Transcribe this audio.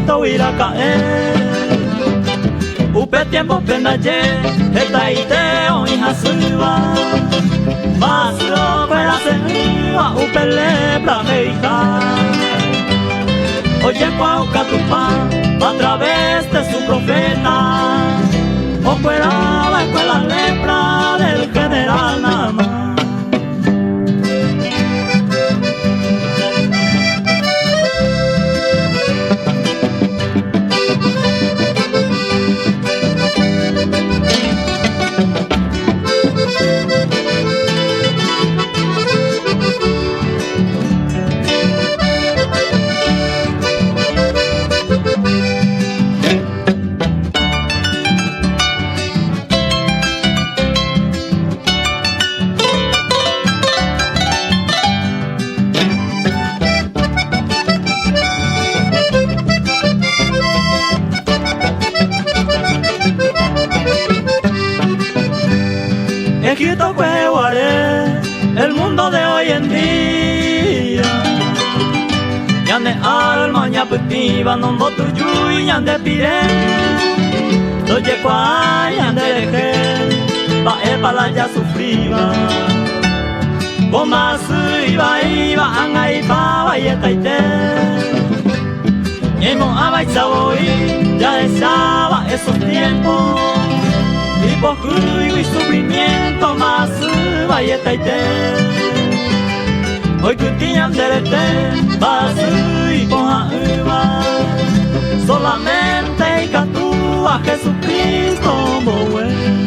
Cristo huirá a caer. Upe tiempo penaye, esta iteo hija suba. Masro para senua, upe lepra meija. Oye cuauca tu pan, a través de su profeta. Operaba con la lepra del general nada más. Egipto Guare, el mundo de hoy en día. Yande alma ñaputiva, no botu yui, yande pire. Doye kwa, yande deje, pa epala ya sufriba. Goma su iba, anga iba, vayeta ite. Ñemo abaitza hoy, ya deseaba esos tiempos. Hipocruido y sufrimiento más vayeta y te. Hoy cutiñan derete, vas y poja uva. Solamente y catúa Jesucristo, bohue.